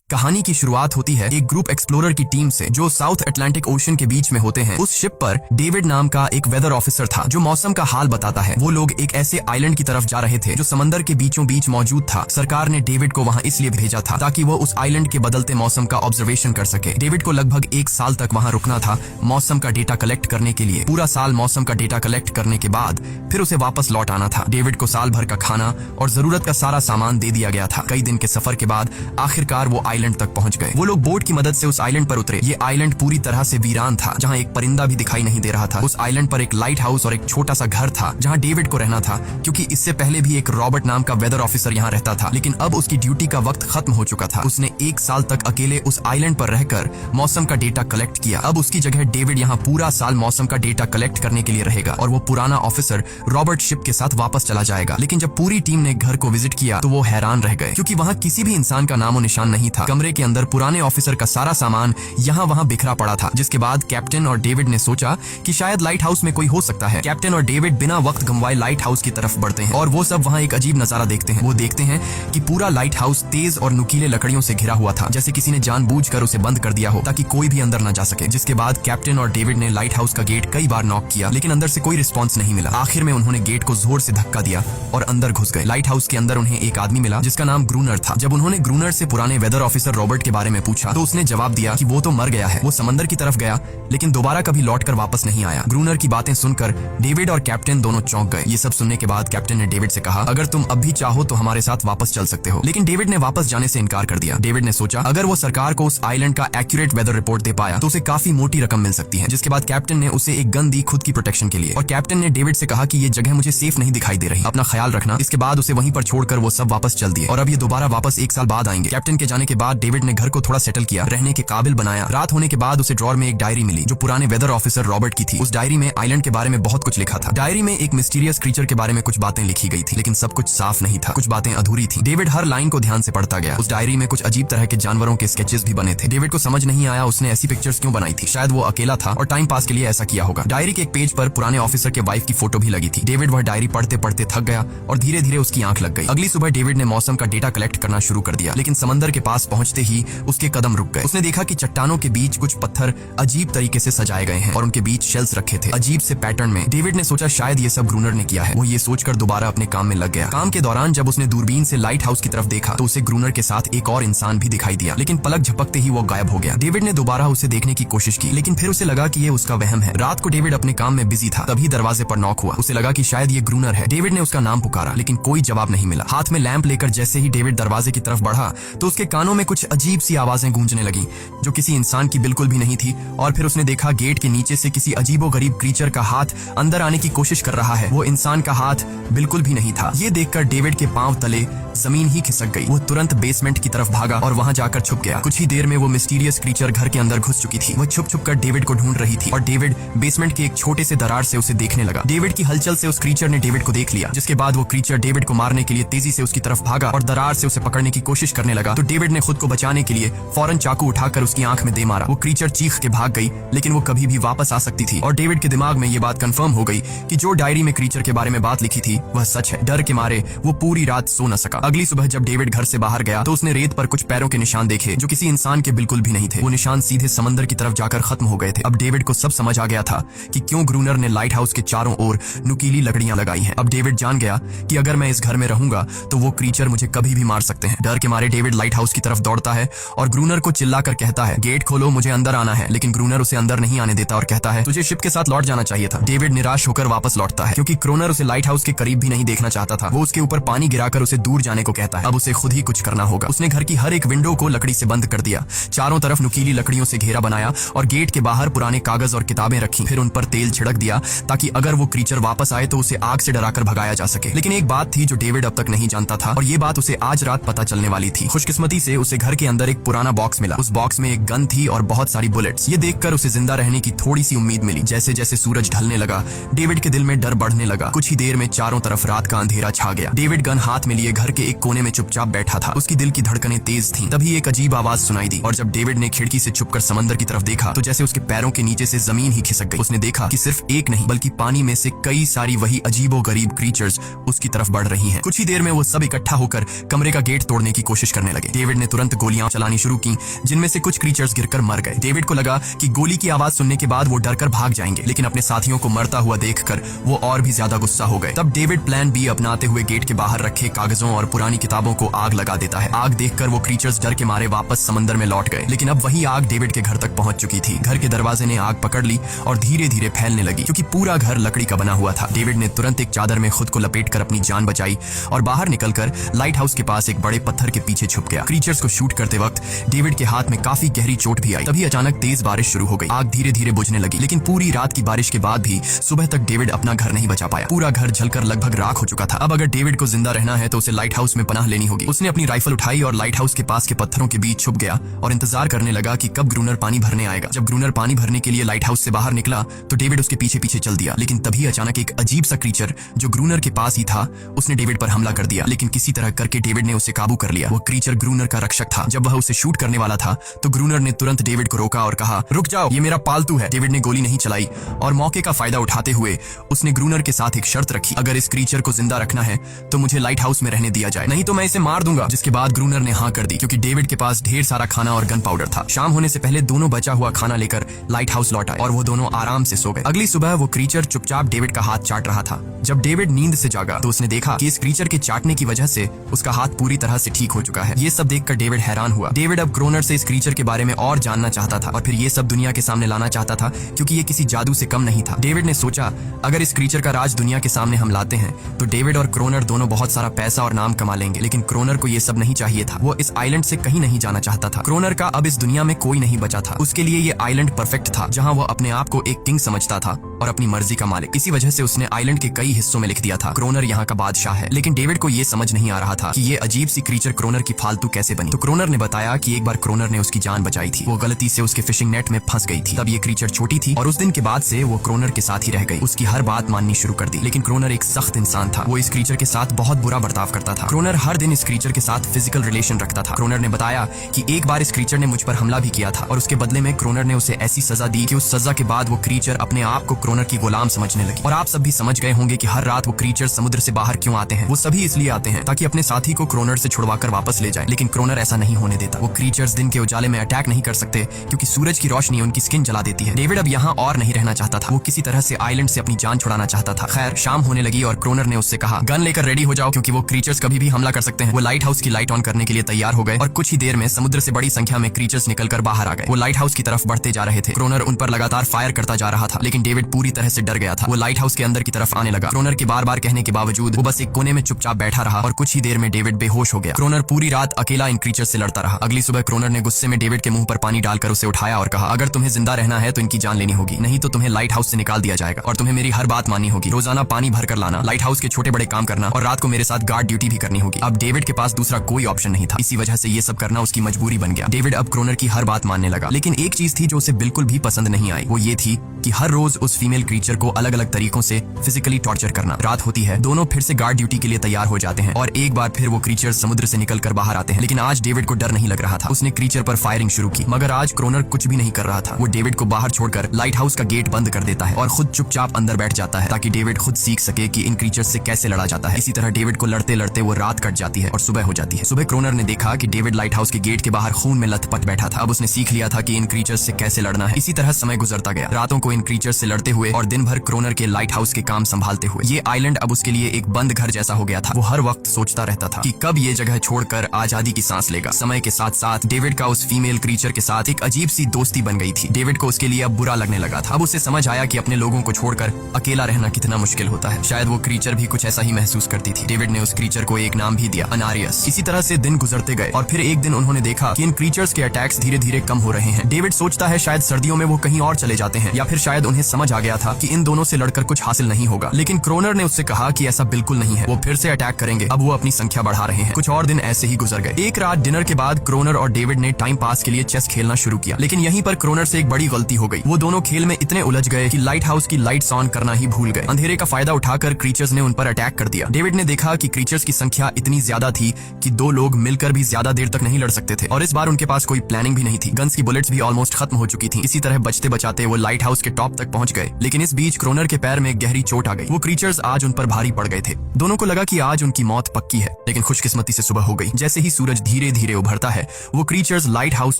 कहानी की शुरुआत होती है एक ग्रुप एक्सप्लोरर की टीम से जो साउथ अटलांटिक ओशन के बीच में होते हैं। उस शिप पर डेविड नाम का एक वेदर ऑफिसर था जो मौसम का हाल बताता है। वो लोग एक ऐसे आइलैंड की तरफ जा रहे थे जो समंदर के बीचों बीच मौजूद था। सरकार ने डेविड को वहां इसलिए भेजा था ताकि वो उस आइलैंड के बदलते मौसम का ऑब्जर्वेशन कर सके। डेविड को लगभग 1 साल तक वहां रुकना था मौसम का डेटा कलेक्ट करने के लिए। पूरा साल मौसम का डेटा कलेक्ट करने के बाद फिर उसे वापस लौट आना था। डेविड को साल भर का खाना और जरूरत का सारा सामान दे दिया गया था। कई दिन के सफर के बाद आखिरकार वो आइलैंड तक पहुंच गए। वो लोग बोट की मदद से उस आइलैंड पर उतरे। ये आइलैंड पूरी तरह से वीरान था, जहां एक परिंदा भी दिखाई नहीं दे रहा था। उस आइलैंड पर एक लाइट हाउस और एक छोटा सा घर था जहां डेविड को रहना था, क्योंकि इससे पहले भी एक रॉबर्ट नाम का वेदर ऑफिसर यहाँ रहता था, लेकिन अब उसकी ड्यूटी का वक्त खत्म हो चुका था। उसने 1 साल तक अकेले उस आइलैंड पर रहकर मौसम का डेटा कलेक्ट किया। अब उसकी जगह डेविड यहाँ पूरा साल मौसम का डेटा कलेक्ट करने के लिए रहेगा और वो पुराना ऑफिसर रॉबर्ट शिप के साथ वापस चला जाएगा। लेकिन जब पूरी टीम ने घर को विजिट किया तो वो हैरान रह गए, क्योंकि वहाँ किसी भी इंसान का नामो निशान नहीं था। कमरे के अंदर पुराने ऑफिसर का सारा सामान यहाँ वहाँ बिखरा पड़ा था। जिसके बाद कैप्टन और डेविड ने सोचा कि शायद लाइट हाउस में कोई हो सकता है। कैप्टन और डेविड बिना वक्त गंवाए लाइट हाउस की तरफ बढ़ते हैं और वो सब वहाँ एक अजीब नजारा देखते हैं। वो देखते हैं कि पूरा लाइट हाउस तेज और नुकीले लकड़ियों से घिरा हुआ था, जैसे किसी ने जानबूझकर उसे बंद कर दिया हो ताकि कोई भी अंदर न जा सके। जिसके बाद कैप्टन और डेविड ने लाइट हाउस का गेट कई बार नॉक किया, लेकिन अंदर से कोई रिस्पॉन्स नहीं मिला। आखिर में उन्होंने गेट को जोर से धक्का दिया और अंदर घुस गए। लाइट हाउस के अंदर उन्हें एक आदमी मिला जिसका नाम ग्रूनर था। जब उन्होंने ग्रूनर से पुराने वेदर ऑफिसर रॉबर्ट के बारे में पूछा तो उसने जवाब दिया कि वो तो मर गया है। वो समंदर की तरफ गया लेकिन दोबारा कभी लौटकर वापस नहीं आया। ग्रूनर की बातें सुनकर डेविड और कैप्टन दोनों चौंक गए। ये सब सुनने के बाद कैप्टन ने डेविड से कहा, अगर तुम अब भी चाहो तो हमारे साथ वापस चल सकते हो। लेकिन डेविड ने वापस जाने से इनकार कर दिया। डेविड ने सोचा अगर वो सरकार को उस आइलैंड का एक्यूरेट वेदर रिपोर्ट दे पाया तो उसे काफी मोटी रकम मिल सकती है। जिसके बाद कैप्टन ने उसे एक गन दी खुद की प्रोटेक्शन के लिए, और कैप्टन ने डेविड से कहा कि ये जगह मुझे सेफ नहीं दिखाई दे रही, अपना ख्याल रखना। इसके बाद उसे वहीं पर छोड़कर वो सब वापस चल दिए और अब ये दोबारा वापस 1 साल बाद आएंगे। कैप्टन के जाने के बाद डेविड ने घर को थोड़ा सेटल किया, रहने के काबिल बनाया। रात होने के बाद उसे ड्रॉर में एक डायरी मिली जो पुराने वेदर ऑफिसर रॉबर्ट की थी। उस डायरी में आइलैंड के बारे में बहुत कुछ लिखा था। डायरी में एक मिस्टीरियस क्रीचर के बारे में कुछ बातें लिखी गई थी, लेकिन सब कुछ साफ नहीं था, कुछ बातें अधूरी थी। डेविड हर लाइन को ध्यान से पढ़ता गया। उस डायरी में कुछ अजीब तरह के जानवरों के स्केचेस भी बने थे। डेविड को समझ नहीं आया उसने ऐसी पिक्चर्स क्यों बनाई थी। शायद वो अकेला था और टाइम पास के लिए ऐसा किया होगा। डायरी के एक पेज पर पुराने ऑफिसर के वाइफ की फोटो भी लगी थी। डेविड वह डायरी पढ़ते पढ़ते थक गया और धीरे धीरे उसकी आंख लग गई। अगली सुबह डेविड ने मौसम का डेटा कलेक्ट करना शुरू कर दिया, लेकिन समंदर के पास पहुंचते ही उसके कदम रुक गए। उसने देखा कि चट्टानों के बीच कुछ पत्थर अजीब तरीके से सजाए गए हैं और उनके बीच शेल्स रखे थे अजीब से पैटर्न में। डेविड ने सोचा शायद ये सब ग्रूनर ने किया है। वो ये सोचकर दोबारा अपने काम में लग गया। काम के दौरान जब उसने दूरबीन से लाइट हाउस की तरफ देखा तो उसे ग्रूनर के साथ एक और इंसान भी दिखाई दिया, लेकिन पलक झपकते ही वो गायब हो गया। डेविड ने दोबारा उसे देखने की कोशिश की, लेकिन फिर उसे लगा कि ये उसका वहम है। रात को डेविड अपने काम में बिजी था, तभी दरवाजे पर नॉक हुआ। उसे लगा कि शायद ये ग्रूनर है। डेविड ने उसका नाम पुकारा, लेकिन कोई जवाब नहीं मिला। हाथ में लैंप लेकर जैसे ही डेविड दरवाजे की तरफ बढ़ा तो उसके कानों में कुछ अजीब सी आवाजें गूंजने लगी जो किसी इंसान की बिल्कुल भी नहीं थी। और फिर उसने देखा गेट के नीचे से किसी अजीबोगरीब क्रीचर का हाथ अंदर आने की कोशिश कर रहा है। वो इंसान का हाथ बिल्कुल भी नहीं था। ये देखकर डेविड के पांव तले जमीन ही खिसक गई। वो तुरंत बेसमेंट की तरफ भागा और वहां जाकर छुप गया। कुछ ही देर में वो मिस्टीरियस क्रीचर घर के अंदर घुस चुकी थी। वो छुप छुप कर डेविड को ढूंढ रही थी और डेविड बेसमेंट के एक छोटे से दरार से उसे देखने लगा। डेविड की हलचल से उस क्रीचर ने डेविड को देख लिया। जिसके बाद वो क्रीचर डेविड को मारने के लिए तेजी से उसकी तरफ भागा और दरार से उसे पकड़ने की कोशिश करने लगा। तो डेविड ने खुद को बचाने के लिए फौरन चाकू उठाकर उसकी आंख में दे मारा। वो क्रीचर चीख के भाग गई, लेकिन वो कभी भी वापस आ सकती थी। और डेविड के दिमाग में ये बात कंफर्म हो गई कि जो डायरी में क्रीचर के बारे में बात लिखी थी वह सच है। डर के मारे वो पूरी रात सो न सका। अगली सुबह जब डेविड घर से बाहर गया तो उसने रेत पर कुछ पैरों के निशान देखे जो किसी इंसान के बिल्कुल भी नहीं थे। वो निशान सीधे समंदर की तरफ जाकर खत्म हो गए थे। अब डेविड को सब समझ आ गया था कि क्यों ग्रूनर ने लाइट हाउस के चारों ओर नुकीली लकड़ियां लगाई हैं। अब डेविड जान गया कि अगर मैं इस घर में रहूंगा तो वो क्रीचर मुझे कभी भी मार सकते हैं। डर के मारे डेविड लाइट हाउस की तरफ दौड़ता है और ग्रूनर को चिल्लाकर कहता है, गेट खोलो, मुझे अंदर आना है। लेकिन ग्रूनर उसे अंदर नहीं आने देता और कहता है, तुझे शिप के साथ लौट जाना चाहिए था। डेविड निराश होकर वापस लौटता है, क्योंकि ग्रूनर उसे लाइट हाउस के करीब भी नहीं देखना चाहता था। वो उसके ऊपर पानी गिराकर उसे दूर जाने को कहता है। अब उसे खुद ही कुछ करना होगा। उसने घर की हर एक विंडो को लकड़ी से बंद कर दिया, चारों तरफ नुकीली लकड़ियों से घेरा बनाया और गेट के बाहर पुराने कागज और किताबें रखी। फिर उन पर तेल छिड़क दिया ताकि अगर वो क्रीचर वापस आए तो उसे आग से डराकर भगाया जा सके। लेकिन एक बात थी जो डेविड अब तक नहीं जानता था और ये बात उसे आज रात पता चलने वाली थी। खुशकिस्मती से उसे घर के अंदर एक पुराना बॉक्स मिला। उस बॉक्स में एक गन थी और बहुत सारी बुलेट्स। ये देखकर उसे जिंदा रहने की थोड़ी सी उम्मीद मिली। जैसे जैसे सूरज ढलने लगा डेविड के दिल में डर बढ़ने लगा। कुछ ही देर में चारों तरफ रात का अंधेरा छा गया। डेविड गन हाथ में लिए घर के एक कोने में चुपचाप बैठा था। उसकी दिल की धड़कनें तेज थीं। तभी एक अजीब आवाज सुनाई दी और जब डेविड ने खिड़की से छुपकर समंदर की तरफ देखा तो जैसे उसके पैरों के नीचे से जमीन ही खिसक गई। उसने देखा कि सिर्फ एक नहीं बल्कि पानी में से कई सारी वही अजीबोगरीब क्रीचर्स उसकी तरफ बढ़ रही हैं। कुछ ही देर में वो सब इकट्ठा होकर कमरे का गेट तोड़ने की कोशिश करने लगे। डेविड ने तुरंत गोलियां चलानी शुरू की, जिनमें से कुछ क्रीचर्स गिरकर मर गए। डेविड को लगा कि गोली की आवाज सुनने के बाद वो डरकर भाग जाएंगे, लेकिन अपने साथियों को मरता हुआ देखकर वो और भी ज्यादा गुस्सा हो गए। तब डेविड प्लान बी अपनाते हुए गेट के बाहर रखे कागजों और पुरानी किताबों को आग लगा देता है। आग देखकर वो क्रीचर्स डर के मारे वापस समंदर में लौट गए, लेकिन अब वही आग डेविड के घर तक पहुंच चुकी थी। घर के दरवाजे ने आग पकड़ ली और धीरे धीरे फैलने लगी, क्योंकि पूरा घर लकड़ी का बना हुआ था। डेविड ने तुरंत एक चादर में खुद को लपेटकर अपनी जान बचाई और बाहर निकलकर लाइट हाउस के पास एक बड़े पत्थर के पीछे छुप गया। क्रीचर्स को शूट करते वक्त डेविड के हाथ में काफी गहरी चोट भी आई। तभी अचानक तेज बारिश शुरू हो गई। आग धीरे धीरे बुझने लगी, लेकिन पूरी रात की बारिश के बाद भी सुबह तक डेविड अपना घर नहीं बचा पाया। पूरा घर जलकर लगभग राख हो चुका था। अब अगर डेविड को जिंदा रहना है तो उसे लाइट हाउस में पनाह लेनी होगी। उसने अपनी राइफल उठाई और लाइट हाउस के पास के पत्थरों के बीच छुप गया और इंतजार करने लगा कि कब ग्रूनर पानी भरने आएगा। जब ग्रूनर पानी भरने के लिए लाइट हाउस से बाहर निकला तो डेविड उसके पीछे पीछे चल दिया, लेकिन तभी अचानक एक अजीब सा क्रीचर जो ग्रूनर के पास ही था उसने डेविड पर हमला कर दिया, लेकिन किसी तरह करके डेविड ने उसे काबू कर लिया। वो क्रीचर ग्रूनर का रक्षक था। जब वह उसे शूट करने वाला था तो ग्रूनर ने तुरंत डेविड को रोका और कहा, रुक जाओ, ये मेरा पालतू है। डेविड ने गोली नहीं चलाई और मौके का फायदा उठाते हुए उसने ग्रूनर के साथ एक शर्त रखी, अगर इस क्रीचर को जिंदा रखना है तो मुझे लाइट हाउस में रहने दिया जाए, नहीं तो मैं इसे मार दूंगा। जिसके बाद ग्रूनर ने हाँ कर दी, क्योंकि डेविड के पास ढेर सारा खाना और गन पाउडर था। शाम होने से पहले दोनों बचा हुआ खाना लेकर लाइट हाउस लौट आए और वो दोनों आराम से सो गए। अगली सुबह वो क्रीचर चुपचाप डेविड का हाथ चाट रहा था। जब डेविड नींद से जागा तो उसने देखा कि इस क्रीचर के चाटने की वजह से उसका हाथ पूरी तरह से ठीक हो चुका है। ये सब देखकर डेविड हैरान हुआ। डेविड अब क्रोनर से इस क्रीचर के बारे में और जानना चाहता था और फिर ये सब दुनिया के सामने लाना चाहता था, क्योंकि ये किसी जादू से कम नहीं था। डेविड ने सोचा, अगर इस क्रीचर का राज दुनिया के सामने हम लाते हैं तो डेविड और क्रोनर दोनों बहुत सारा पैसा और नाम कमा लेंगे। लेकिन क्रोनर को ये सब नहीं चाहिए था। वो इस आइलैंड से कहीं नहीं जाना चाहता था। क्रोनर का अब इस दुनिया में कोई नहीं बचा था। उसके लिए ये आइलैंड परफेक्ट था, जहाँ वो अपने आप को एक किंग समझता था और अपनी मर्जी का मालिक। इसी वजह से उसने आइलैंड के कई हिस्सों में लिख दिया था, क्रोनर यहाँ का बादशाह है। लेकिन डेविड को ये समझ नहीं आ रहा था कि ये अजीब सी क्रीचर क्रोनर की फालतू कैसे बनी। तो क्रोनर ने बताया कि एक बार क्रोनर ने उसकी जान बचाई थी। वो गलती से उसके फिशिंग नेट में फंस गई थी। तब ये क्रीचर छोटी थी और उस दिन के बाद से वो क्रोनर के साथ ही रह गई। उसकी हर बात माननी शुरू कर दी। लेकिन क्रोनर एक सख्त इंसान था। वो इस क्रीचर के साथ बहुत बुरा बर्ताव करता था। क्रोनर हर दिन इस क्रीचर के साथ फिजिकल रिलेशन रखता था। क्रोनर ने बताया कि एक बार इस क्रीचर ने मुझ पर हमला भी किया था और उसके बदले में क्रोनर ने उसे ऐसी सजा दी कि उस सजा के बाद वो क्रीचर अपने आप को क्रोनर की गुलाम समझने लगी। और आप सब भी समझ गए होंगे कि हर रात वो क्रीचर समुद्र से बाहर क्यों आते हैं। वो सभी इसलिए आते हैं ताकि अपने साथी को क्रोनर से छुड़वाकर वापस ले जाए। लेकिन क्रोनर ऐसा नहीं होने देता। वो क्रीचर्स दिन के उजाले में अटैक नहीं कर सकते, क्योंकि सूरज की रोशनी उनकी स्किन जला देती है। डेविड अब यहाँ और नहीं रहना चाहता था। वो किसी तरह से आइलैंड से अपनी जान छुड़ाना चाहता था। खैर, शाम होने लगी और क्रोनर ने उससे कहा, गन लेकर रेडी हो जाओ, क्योंकि वो क्रीचर्स कभी भी हमला कर सकते हैं। वो लाइट हाउस की लाइट ऑन करने के लिए तैयार हो गए और कुछ ही देर में समुद्र से बड़ी संख्या में क्रीचर्स निकलकर बाहर आ गए। वो लाइट हाउस की तरफ बढ़ते जा रहे थे। क्रोनर उन पर लगातार फायर करता जा रहा था, लेकिन डेविड पूरी तरह से डर गया था। वो लाइट हाउस के अंदर की तरफ आने लगा। क्रोनर के बार बार कहने के बावजूद वो बस एक कोने में चुपचाप बैठा रहा और कुछ ही देर में डेविड बेहोश हो गया। क्रोनर पूरी रात अकेला इन क्रीचर्स से लड़ता रहा। अगली सुबह क्रोनर ने गुस्से में डेविड के मुंह पर पानी डालकर उसे उठाया और कहा, अगर तुम्हें जिंदा रहना है तो इनकी जान लेनी होगी, नहीं तो तुम्हें लाइट हाउस से निकाल दिया जाएगा और तुम्हें मेरी हर बात माननी होगी। रोजाना पानी भर कर लाना, लाइट हाउस के छोटे बड़े काम करना और रात को मेरे साथ गार्ड ड्यूटी भी करनी होगी। अब डेविड के पास दूसरा कोई ऑप्शन नहीं था। इसी वजह से ये सब करना उसकी मजबूरी बन गया। डेविड अब क्रोनर की हर बात मानने लगा। लेकिन एक चीज थी जो उसे बिल्कुल भी पसंद नहीं आई। वो ये थी कि हर रोज उस फीमेल क्रीचर को अलग अलग तरीकों से फिजिकली टॉर्चर करना। रात होती है, दोनों फिर से गार्ड ड्यूटी के लिए तैयार हो जाते हैं और एक बार फिर वो क्रीचर समुद्र से निकलकर बाहर आते हैं। लेकिन आज डेविड को डर नहीं लग रहा था। उसने क्रीचर पर फायरिंग शुरू की, मगर आज क्रोनर कुछ भी नहीं कर रहा था। वो डेविड को बाहर छोड़कर लाइट हाउस का गेट बंद कर देता है और खुद चुपचाप अंदर बैठ जाता है, ताकि डेविड खुद सीख सके कि इन क्रीचर्स से कैसे लड़ा जाता है। इसी तरह डेविड को लड़ते लड़ते वो रात कट जाती है और सुबह हो जाती है। सुबह क्रोनर ने देखा कि डेविड लाइट हाउस के गेट के बाहर खून में लथपथ बैठा था। अब उसने सीख लिया था कि इन क्रीचर्स से कैसे लड़ना है। इसी तरह समय गुजरता गया, रातों को इन क्रीचर्स से लड़ते हुए और दिन भर क्रोनर के लाइट हाउस के काम संभालते हुए। ये आइलैंड अब उसके लिए एक बंद घर जैसा हो गया था। वो हर वक्त सोचता रहता था कि कब ये जगह छोड़कर आजादी की सांस लेगा। समय के साथ साथ डेविड का उस फीमेल क्रीचर के साथ एक अजीब सी दोस्ती बन गई थी। डेविड को उसके लिए अब बुरा लगने लगा था। अब उसे समझ आया कि अपने लोगों को छोड़कर अकेला रहना कितना मुश्किल होता है। शायद वो क्रीचर भी कुछ ऐसा ही महसूस करती थी। डेविड ने उस क्रीचर को एक नाम भी दिया, अनारियस। इसी तरह से दिन गुजरते गए और फिर एक दिन उन्होंने देखा कि इन क्रीचर्स के अटैक्स धीरे धीरे कम हो रहे हैं। डेविड सोचता है शायद सर्दियों में वो कहीं और चले जाते हैं, या फिर शायद उन्हें समझ आ गया था कि इन दोनों से लड़कर कुछ हासिल नहीं होगा। लेकिन क्रोनर ने उससे कहा कि ऐसा बिल्कुल नहीं है, वो फिर से अटैक करेंगे। अब वो अपनी संख्या बढ़ा रहे हैं। कुछ और दिन ऐसे ही गुजर गए। एक रात डिनर के बाद क्रोनर और डेविड ने टाइम पास के लिए चेस खेलना शुरू किया। लेकिन यहीं पर क्रोनर से एक बड़ी गलती हो गई। वो दोनों खेल में इतने उलझ गए कि लाइट हाउस की लाइट्स ऑन करना ही भूल गए। अंधेरे का फायदा उठाकर क्रीचर्स ने उन पर अटैक कर दिया। डेविड ने देखा कि क्रीचर्स की संख्या इतनी ज्यादा थी कि दो लोग मिलकर भी ज्यादा देर तक नहीं लड़ सकते थे, और इस बार उनके पास कोई प्लानिंग भी नहीं थी। गन्स की बुलेट्स भी ऑलमोस्ट खत्म हो चुकी थी। इसी तरह बचते बचाते वो लाइट हाउस के टॉप तक पहुंच गए। लेकिन इस बीच क्रोनर के पैर में एक गहरी चोट आ गई। वो क्रीचर्स आज उन पर भारी पड़ गए थे। दोनों को लगा कि आज उनकी मौत पक्की है। लेकिन खुशकिस्मती से सुबह हो गई। जैसे ही सूरज धीरे धीरे धीरे उभरता है। वो क्रीचर्स लाइट हाउस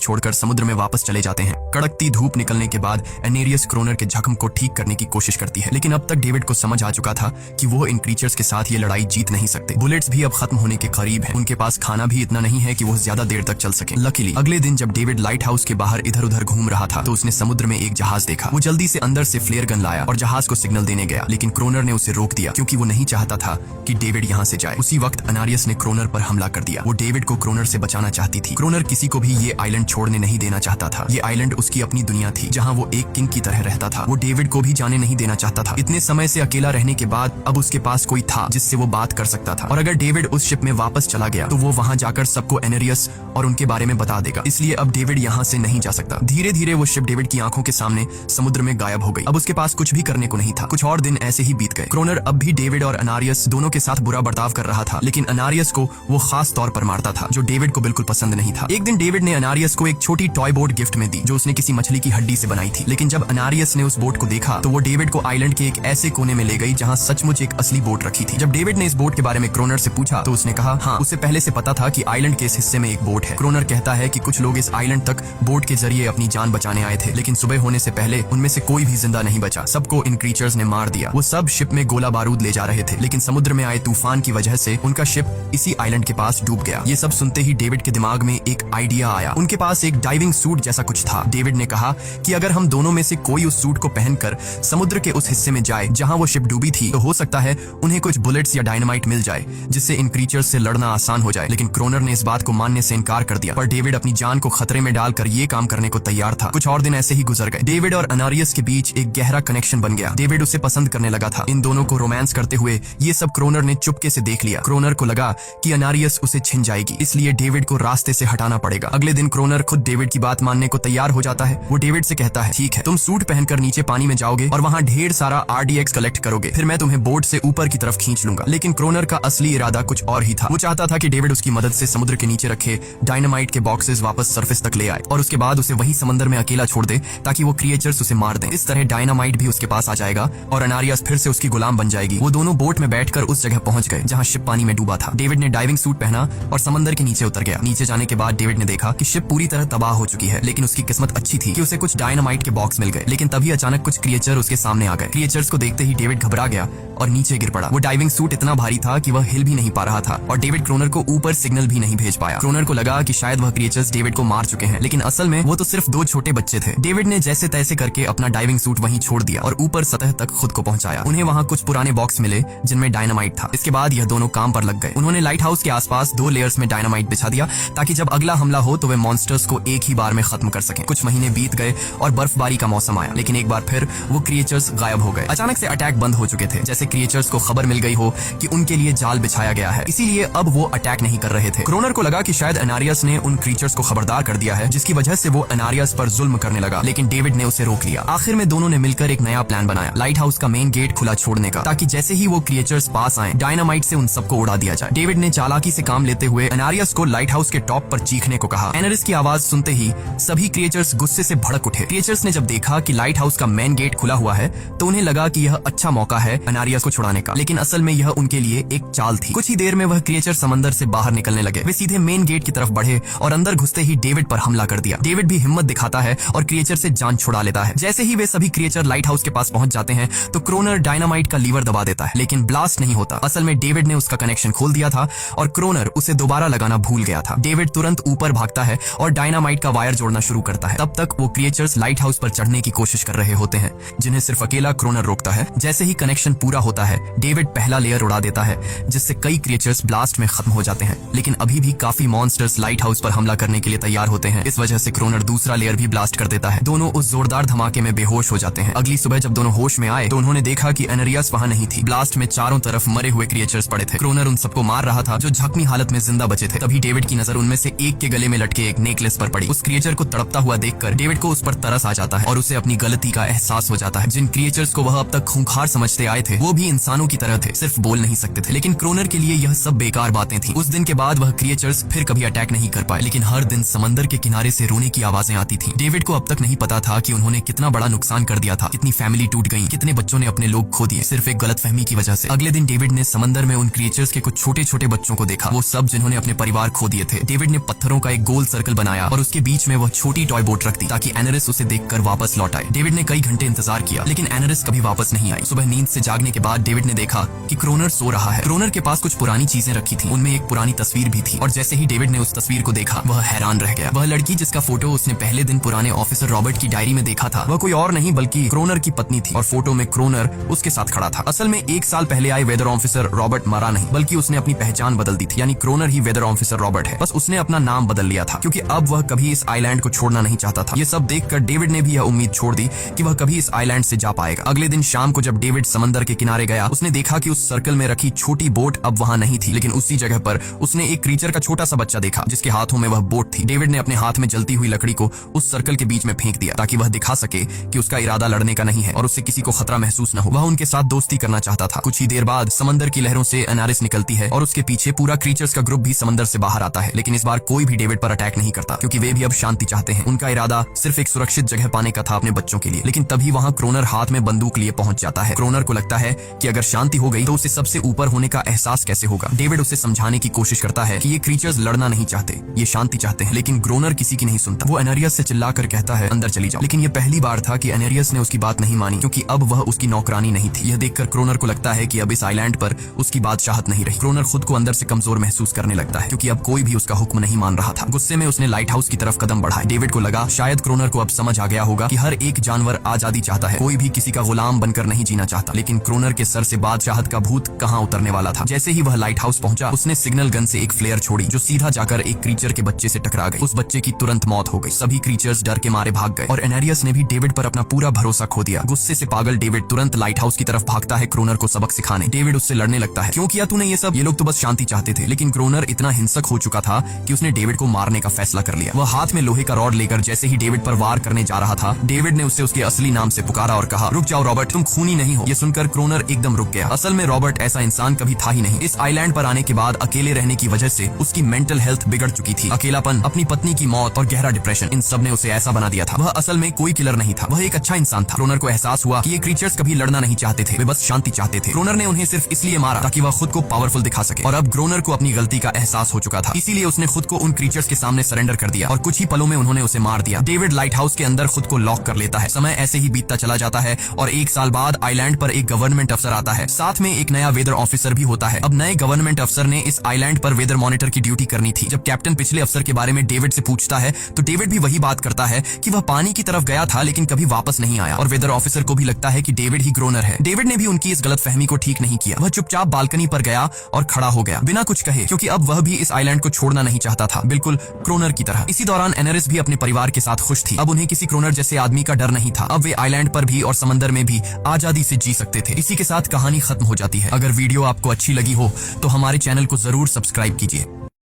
छोड़कर समुद्र में वापस चले जाते हैं। कड़कती धूप निकलने के बाद एनेरियस क्रोनर के जख्म को ठीक करने की कोशिश करती है, लेकिन अब तक डेविड को समझ आ चुका था कि वो इन क्रीचर्स के साथ ये लड़ाई जीत नहीं सकते। बुलेट्स भी अब खत्म होने के करीब हैं। उनके पास खाना भी इतना नहीं है कि वो ज्यादा देर तक चल सके। लकीली अगले दिन जब डेविड लाइट हाउस के बाहर इधर उधर घूम रहा था तो उसने समुद्र में एक जहाज देखा। वो जल्दी से अंदर से फ्लेयर गन लाया और जहाज को सिग्नल देने गया, लेकिन क्रोनर ने उसे रोक दिया क्योंकि वो नहीं चाहता था कि डेविड यहाँ से जाए। उसी वक्त अनारियस ने क्रोनर पर हमला कर दिया। वो डेविड को क्रोनर से बचाना चाहती थी। क्रोनर किसी को भी ये आइलैंड छोड़ने नहीं देना चाहता था। ये आइलैंड उसकी अपनी दुनिया थी जहाँ वो एक किंग की तरह रहता था। वो डेविड को भी जाने नहीं देना चाहता था। इतने समय से अकेला रहने के बाद अब उसके पास कोई था जिससे वो बात कर सकता था, और अगर डेविड उस शिप में वापस चला गया तो वो वहाँ जाकर सबको एनेरियस और उनके बारे में बता देगा। इसलिए अब डेविड यहाँ से नहीं जा सकता। धीरे धीरे वो शिप डेविड की आंखों के सामने समुद्र में गायब हो गई। अब उसके पास कुछ भी करने को नहीं था। कुछ और दिन ऐसे ही बीत गए। क्रोनर अब भी डेविड और अनारियस दोनों के साथ बुरा बर्ताव कर रहा था, लेकिन अनारियस को वो खास तौर पर मारता था जो डेविड को बिल्कुल पसंद नहीं था। एक दिन डेविड ने अनारियस को एक छोटी टॉय बोट गिफ्ट में दी जो उसने किसी मछली की हड्डी से बनाई थी, लेकिन जब अनारियस ने उस बोट को देखा तो वो डेविड को आइलैंड के एक ऐसे कोने में ले गई जहाँ सचमुच एक असली बोट रखी थी। जब डेविड ने इस बोट के बारे में क्रोनर से पूछा तो उसने कहा हाँ, उसे पहले से पता था कि आइलैंड के इस हिस्से में एक बोट है। क्रोनर कहता है कि कुछ लोग इस आइलैंड तक बोट के जरिए अपनी जान बचाने आए थे, लेकिन सुबह होने से पहले उनमें से कोई भी जिंदा नहीं बचा। सबको इन क्रीचर्स ने मार दिया। वो सब शिप में गोला बारूद ले जा रहे थे, लेकिन समुद्र में आए तूफान की वजह से उनका शिप इसी आइलैंड के पास डूब गया। ये सब सुनते ही डेविड के दिमाग में एक आइडिया आया। उनके पास एक डाइविंग सूट जैसा कुछ था। डेविड ने कहा कि अगर हम दोनों में से कोई उस सूट को पहनकर समुद्र के उस हिस्से में जाए जहां वो शिप डूबी थी तो हो सकता है उन्हें कुछ बुलेट्स या डायनामाइट मिल जाए जिससे इन क्रीचर्स से लड़ना आसान हो जाए। लेकिन क्रोनर ने इस बात को मानने से इनकार कर दिया, पर डेविड अपनी जान को खतरे में डालकर ये काम करने को तैयार था। कुछ और दिन ऐसे ही गुजर गए। डेविड और अनारियस के बीच एक गहरा कनेक्शन बन गया। डेविड उसे पसंद करने लगा था। इन दोनों को रोमांस करते हुए ये सब क्रोनर ने चुपके से देख लिया। क्रोनर को लगा कि अनारियस उसे छिन जाएगी, इसलिए डेविड को रास्ते से हटाना पड़ेगा। अगले दिन क्रोनर खुद डेविड की बात मानने को तैयार हो जाता है। वो डेविड से कहता है ठीक है, तुम सूट पहनकर नीचे पानी में जाओगे और वहाँ ढेर सारा RDX कलेक्ट करोगे, फिर मैं तुम्हें बोट से ऊपर की तरफ खींच लूंगा। लेकिन क्रोनर का असली इरादा कुछ और ही था। वो चाहता था कि डेविड उसकी मदद से समुद्र के नीचे रखे डायनामाइट के बॉक्सेस वापस सरफेस तक ले आए और उसके बाद उसे वही समंदर में अकेला छोड़ दे ताकि वो क्रिएचर्स उसे मार दें। इस तरह डायनामाइट भी उसके पास आ जाएगा और अनारियस फिर से उसकी गुलाम बन जाएगी। वो दोनों बोट में बैठकर उस जगह पहुंच गए जहां शिप पानी में डूबा था। डेविड ने डाइविंग सूट पहना और समंदर के नीचे उतर गया। नीचे जाने के बाद डेविड ने देखा कि शिप पूरी तरह तबाह हो चुकी है, लेकिन उसकी किस्मत अच्छी थी कि उसे कुछ डायनामाइट के बॉक्स मिल गए। लेकिन तभी अचानक कुछ क्रिएचर उसके सामने आ गए। क्रिएचर्स को देखते ही डेविड घबरा गया और नीचे गिर पड़ा। वो डाइविंग सूट इतना भारी था कि वह हिल भी नहीं पा रहा था और डेविड क्रोनर को ऊपर सिग्नल भी नहीं भेज पाया। क्रोनर को लगा कि शायद वह क्रिएचर्स डेविड को मार चुके हैं, लेकिन असल में वो तो सिर्फ दो छोटे बच्चे थे। डेविड ने जैसे तैसे करके अपना डाइविंग सूट वहीं छोड़ दिया और ऊपर सतह तक खुद को पहुंचाया। उन्हें वहां कुछ पुराने बॉक्स मिले जिनमें डायनामाइट था। इसके बाद यह दोनों काम पर लग गए। उन्होंने लाइट हाउस के आसपास 2 लेयर्स में डायनामाइट बिछा दिया ताकि जब अगला हमला हो तो वे मॉन्स्टर्स को एक ही बार में खत्म कर सकें। कुछ महीने बीत गए और बर्फबारी का मौसम आया, लेकिन एक बार फिर वो क्रिएचर्स गायब हो गए। अचानक से अटैक बंद हो चुके थे, जैसे क्रिएचर्स को खबर मिल गई हो कि उनके लिए जाल बिछाया गया है, इसीलिए अब वो अटैक नहीं कर रहे थे। क्रोनर को लगा कि शायद अनारियस ने उन क्रीचर्स को खबरदार कर दिया है, जिसकी वजह से वो अनारियस पर जुल्म करने लगा, लेकिन डेविड ने उसे रोक लिया। आखिर में दोनों ने मिलकर एक नया प्लान बनाया, लाइट हाउस का मेन गेट खुला छोड़ने का, ताकि जैसे ही वो क्रिएचर्स पास आए डायनामाइट से उन सबको उड़ा दिया जाए। डेविड ने चालाकी से काम लेते हुए अनारियस को लाइट हाउस के टॉप पर चीखने को कहा। एनरिस की आवाज सुनते ही सभी क्रिएचर्स गुस्से से भड़क उठे। क्रिएचर्स ने जब देखा कि लाइट हाउस का मेन गेट खुला हुआ है तो उन्हें लगा कि यह अच्छा मौका है अनारियस को छुड़ाने का, लेकिन असल में यह उनके लिए एक चाल थी। कुछ ही देर में वह क्रिएचर समंदर से बाहर निकलने लगे। वे सीधे मेन गेट की तरफ बढ़े और अंदर घुसते ही डेविड पर हमला कर दिया। डेविड भी हिम्मत दिखाता है और क्रिएचर से जान छुड़ा लेता है। जैसे ही वे सभी क्रिएचर लाइट हाउस के पास पहुंच जाते हैं तो क्रोनर डायनामाइट का लीवर दबा देता है, लेकिन ब्लास्ट नहीं होता। असल में डेविड ने उसका कनेक्शन खोल दिया था और क्रोनर उसे दोबारा लगाना भूल गया था। डेविड तुरंत ऊपर भागता है और डायनामाइट का वायर जोड़ना शुरू करता है। तब तक वो क्रिएचर्स लाइट हाउस पर चढ़ने की कोशिश कर रहे होते हैं, जिन्हें सिर्फ अकेला क्रोनर रोकता है। जैसे ही कनेक्शन पूरा होता है डेविड पहला लेयर उड़ा देता है, जिससे कई क्रिएचर्स ब्लास्ट में खत्म हो जाते हैं, लेकिन अभी भी काफी मॉन्स्टर्स लाइट हाउस पर हमला करने के लिए तैयार होते हैं। इस वजह से क्रोनर दूसरा लेयर भी ब्लास्ट कर देता है। दोनों उस जोरदार धमाके में बेहोश हो जाते हैं। अगली सुबह जब दोनों होश में आए तो उन्होंने देखा कि एनरियस वहां नहीं थी। ब्लास्ट में चारों तरफ मरे हुए क्रिएचर्स पड़े थे। क्रोनर उन सबको मार रहा था जो जख्मी हालत में जिंदा बचे थे। तभी डेविड की नजर उनमें से एक के गले में लटके एक नेकलेस पर पड़ी। उस क्रिएचर को तड़पता हुआ देखकर डेविड को उस पर तरस आ जाता है और उसे अपनी गलती का एहसास हो जाता है। जिन क्रिएचर्स को वह अब तक खूंखार समझते आए थे वो भी इंसानों की तरह थे, सिर्फ बोल नहीं सकते थे। लेकिन क्रोनर के लिए यह सब बेकार बातें थी। उस दिन के बाद वह क्रिएचर्स फिर कभी अटैक नहीं कर पाए, लेकिन हर दिन समंदर के किनारे से रोने की आवाजें आती थी। डेविड को अब तक नहीं पता था कि उन्होंने कितना बड़ा नुकसान कर दिया था, कितनी फैमिली टूट गई, कितने बच्चों ने अपने लोग खो दिए, सिर्फ एक गलतफहमी की वजह से। अगले दिन डेविड ने समंदर में उन क्रिएचर्स के कुछ छोटे छोटे बच्चों को देखा, वो सब जिन्होंने अपने परिवार खो दिए थे। डेविड ने पत्थरों का एक गोल सर्कल बनाया और उसके बीच में वह छोटी टॉय बोट रख दी ताकि एनरिस उसे देखकर वापस लौट आए। डेविड ने कई घंटे इंतजार किया लेकिन एनरिस कभी वापस नहीं आई। सुबह नींद से जागने के बाद डेविड ने देखा कि क्रोनर सो रहा है। क्रोनर के पास कुछ पुरानी चीजें रखी थी, उनमें एक पुरानी तस्वीर भी थी और जैसे ही डेविड ने उस तस्वीर को देखा वह हैरान रह गया। वह लड़की जिसका फोटो उसने पहले दिन पुराने ऑफिसर रॉबर्ट की डायरी में देखा था वह कोई और नहीं बल्कि क्रोनर की पत्नी थी और फोटो में क्रोनर उसके साथ खड़ा था। असल में 1 साल पहले आए वेदर ऑफिसर रॉबर्ट मरा नहीं बल्कि उसने अपनी पहचान बदल दी थी, यानी क्रोनर ही वेदर ऑफिसर रॉबर्ट है। बस उसने अपना नाम बदल लिया था क्योंकि अब वह कभी इस आइलैंड को छोड़ना नहीं चाहता था। ये सब देखकर डेविड ने भी यह उम्मीद छोड़ दी कि वह कभी इस आइलैंड से जा पाएगा। अगले दिन शाम को जब डेविड समंदर के किनारे गया उसने देखा कि उस सर्कल में रखी छोटी बोट अब वहां नहीं थी, लेकिन उसी जगह पर उसने एक क्रीचर का छोटा सा बच्चा देखा जिसके हाथों में वह बोट थी। डेविड ने अपने हाथ में जलती हुई लकड़ी को उस सर्कल के बीच में फेंक दिया ताकि वह दिखा सके कि उसका इरादा लड़ने का नहीं है और उससे किसी को खतरा महसूस न हो। वह उनके साथ दोस्ती करना चाहता था। कुछ ही देर बाद समंदर की लहरों से एनारिस निकलती है और उसके पीछे पूरा क्रीचर्स का ग्रुप भी समंदर से बाहर आता है, लेकिन इस बार कोई भी डेविड पर अटैक नहीं करता क्योंकि वे भी अब शांति चाहते हैं। उनका इरादा सिर्फ एक सुरक्षित जगह पाने का था अपने बच्चों के लिए। लेकिन तभी वहां क्रोनर हाथ में बंदूक लिए पहुंच जाता है। क्रोनर को लगता है कि अगर शांति हो गई तो उसे सबसे ऊपर होने का एहसास कैसे होगा। डेविड उसे समझाने की कोशिश करता है कि ये क्रीचर्स लड़ना नहीं चाहते, ये शांति चाहते हैं, लेकिन क्रोनर किसी की नहीं सुनता। वो एनेरियस से चिल्लाकर कहता है अंदर चली जाओ, लेकिन ये पहली बार था कि एनेरियस ने उसकी बात नहीं मानी क्योंकि अब वह उसकी नौकरानी नहीं थी। यह देखकर क्रोनर को लगता है कि अब इस आइलैंड पर उसकी बादशाहत नहीं रही। क्रोनर खुद को अंदर से कमजोर महसूस करने लगता है क्योंकि अब कोई भी उसका हुक्म नहीं मान रहा था। गुस्से में उसने लाइट हाउस की तरफ कदम बढ़ाए। डेविड को लगा शायद क्रोनर को अब समझ आ गया होगा कि हर एक जानवर आजादी चाहता है, कोई भी किसी का गुलाम बनकर नहीं जीना चाहता। लेकिन क्रोनर के सर से बादशाहत का भूत कहां उतरने वाला था। जैसे ही वह लाइट हाउस पहुंचा उसने सिग्नल गन से एक फ्लेयर छोड़ी जो सीधा जाकर एक क्रीचर के बच्चे से टकरा गई। उस बच्चे की तुरंत मौत हो गई। सभी क्रीचर्स डर के मारे भाग गए और एनेरियस ने भी डेविड पर अपना पूरा भरोसा खो दिया। गुस्से से पागल डेविड तुरंत लाइट हाउस की तरफ भागता है क्रोनर को सबक सिखाने। डेविड उससे लड़ने लगता है, क्यों किया तूने ये सब? ये लोग तो बस शांति चाहते थे। लेकिन क्रोनर इतना हिंसक हो चुका था कि उसने डेविड को मारने का फैसला कर लिया। वह हाथ में लोहे का रॉड लेकर जैसे ही डेविड पर वार करने जा रहा था डेविड ने उसे उसके असली नाम से पुकारा और कहा रुक जाओ रॉबर्ट, तुम खूनी नहीं हो। ये सुनकर क्रोनर एकदम रुक गया। असल में रॉबर्ट ऐसा इंसान कभी था ही नहीं। इस आइलैंड पर आने के बाद अकेले रहने की वजह से उसकी मेंटल हेल्थ बिगड़ चुकी थी। अकेलापन, अपनी पत्नी की मौत और गहरा डिप्रेशन, इन सब ने उसे ऐसा बना दिया था। वह असल में कोई किलर नहीं था, वह एक अच्छा इंसान था। क्रोनर को एहसास हुआ कि ये क्रीचर्स कभी लड़ना नहीं चाहते थे, वे बस शांति चाहते थे। क्रोनर ने उन्हें सिर्फ इसलिए मारा ताकि वह खुद को पावरफुल दिखा सके और अब क्रोनर को अपनी गलती का एहसास हो चुका था, इसीलिए उसने खुद को उन क्रीचर्स के सामने सरेंडर कर दिया और कुछ ही पलों में उन्होंने उसे मार दिया। डेविड लाइट हाउस के अंदर खुद को लॉक कर लेता है। समय ऐसे ही बीतता चला जाता है और 1 साल बाद आइलैंड पर एक गवर्नमेंट अफसर आता है, साथ में एक नया वेदर ऑफिसर भी होता है। अब नए गवर्नमेंट अफसर ने इस आइलैंड पर वेदर मॉनिटर की ड्यूटी करनी थी। जब कैप्टन पिछले अफसर के बारे में डेविड से पूछता है तो डेविड भी वही बात करता है कि वह पानी की तरफ गया था लेकिन कभी वापस नहीं आया और वेदर ऑफिसर को भी लगता है कि डेविड ही क्रोनर है। डेविड ने भी उनकी इस गलतफहमी को ठीक नहीं किया। वह चुपचाप बालकनी पर गया और खड़ा हो गया बिना कुछ कहे क्योंकि अब वह भी इस आइलैंड को छोड़ना नहीं चाहता था, बिल्कुल क्रोनर की तरह। इसी दौरान एनेरिस भी अपने परिवार के साथ खुश थी। अब उन्हें किसी क्रोनर जैसे आदमी का डर नहीं था। अब वे आइलैंड पर भी और समंदर में भी आजादी से जी सकते थे। इसी के साथ कहानी खत्म हो जाती है। अगर वीडियो आपको अच्छी लगी हो तो हमारे चैनल को जरूर सब्सक्राइब कीजिए।